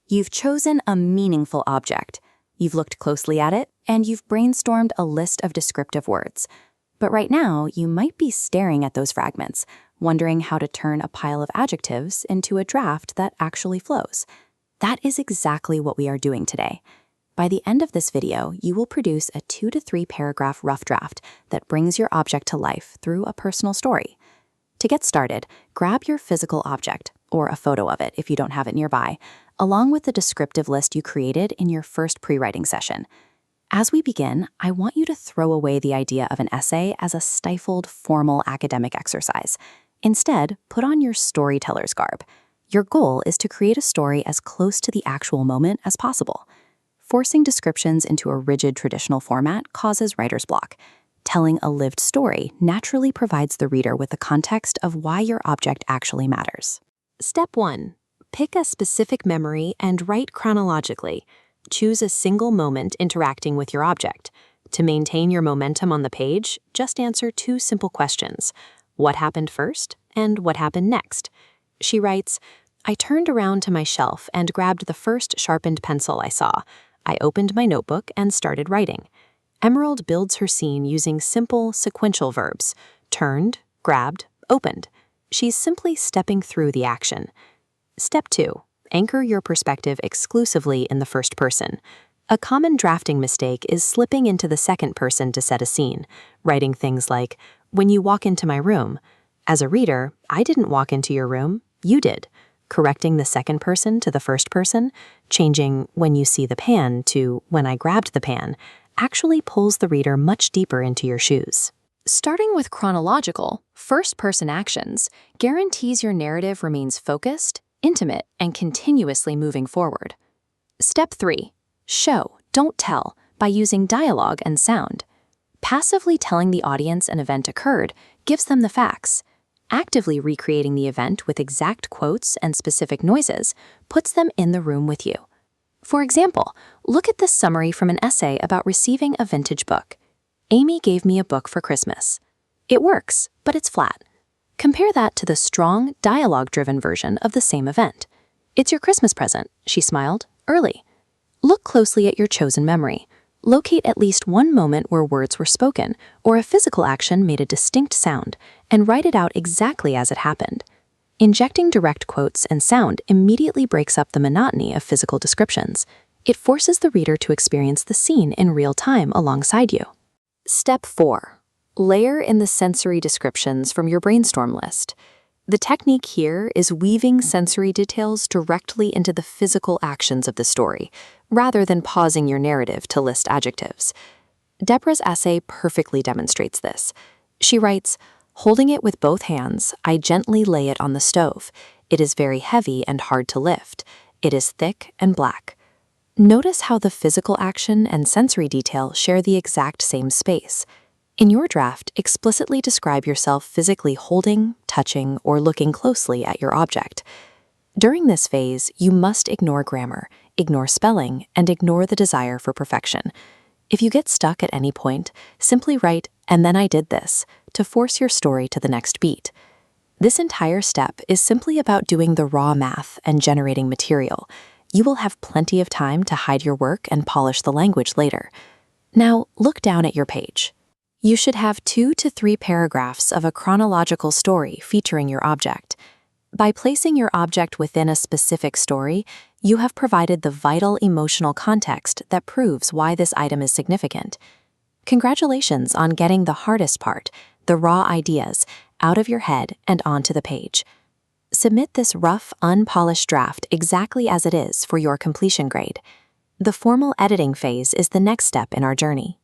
You've chosen a meaningful object. You've looked closely at it, and you've brainstormed a list of descriptive words. But right now, you might be staring at those fragments, wondering how to turn a pile of adjectives into a draft that actually flows. That is exactly what we are doing today. By the end of this video, you will produce a 2 to 3 paragraph rough draft that brings your object to life through a personal story. To get started, grab your physical object, or a photo of it if you don't have it nearby, along with the descriptive list you created in your first pre-writing session. As we begin, I want you to throw away the idea of an essay as a stifled, formal academic exercise. Instead, put on your storyteller's garb. Your goal is to create a story as close to the actual moment as possible. Forcing descriptions into a rigid traditional format causes writer's block. Telling a lived story naturally provides the reader with the context of why your object actually matters. Step 1. Pick a specific memory and write chronologically. Choose a single moment interacting with your object. To maintain your momentum on the page, just answer 2 simple questions. What happened first, and what happened next? She writes, I turned around to my shelf and grabbed the first sharpened pencil I saw. I opened my notebook and started writing. Emerald builds her scene using simple, sequential verbs. Turned, grabbed, opened. She's simply stepping through the action. Step 2. Anchor your perspective exclusively in the first person. A common drafting mistake is slipping into the second person to set a scene, writing things like, when you walk into my room. As a reader, I didn't walk into your room, you did. Correcting the second person to the first person, changing when you see the pan to when I grabbed the pan, actually pulls the reader much deeper into your shoes. Starting with chronological, first-person actions guarantees your narrative remains focused, intimate, and continuously moving forward. Step 3. Show, don't tell, by using dialogue and sound. Passively telling the audience an event occurred gives them the facts. Actively recreating the event with exact quotes and specific noises puts them in the room with you. For example, look at this summary from an essay about receiving a vintage book. Amy gave me a book for Christmas. It works, but it's flat. Compare that to the strong, dialogue-driven version of the same event. It's your Christmas present, she smiled, early. Look closely at your chosen memory. Locate at least one moment where words were spoken or a physical action made a distinct sound, and write it out exactly as it happened. Injecting direct quotes and sound immediately breaks up the monotony of physical descriptions. It forces the reader to experience the scene in real time alongside you. Step 4. Layer in the sensory descriptions from your brainstorm list. The technique here is weaving sensory details directly into the physical actions of the story, rather than pausing your narrative to list adjectives. Deborah's essay perfectly demonstrates this. She writes, holding it with both hands, I gently lay it on the stove. It is very heavy and hard to lift. It is thick and black. Notice how the physical action and sensory detail share the exact same space. In your draft, explicitly describe yourself physically holding, touching, or looking closely at your object. During this phase, you must ignore grammar, ignore spelling, and ignore the desire for perfection. If you get stuck at any point, simply write, and then I did this, to force your story to the next beat. This entire step is simply about doing the raw math and generating material. You will have plenty of time to hide your work and polish the language later. Now, look down at your page. You should have 2 to 3 paragraphs of a chronological story featuring your object. By placing your object within a specific story, you have provided the vital emotional context that proves why this item is significant. Congratulations on getting the hardest part, the raw ideas, out of your head and onto the page. Submit this rough, unpolished draft exactly as it is for your completion grade. The formal editing phase is the next step in our journey.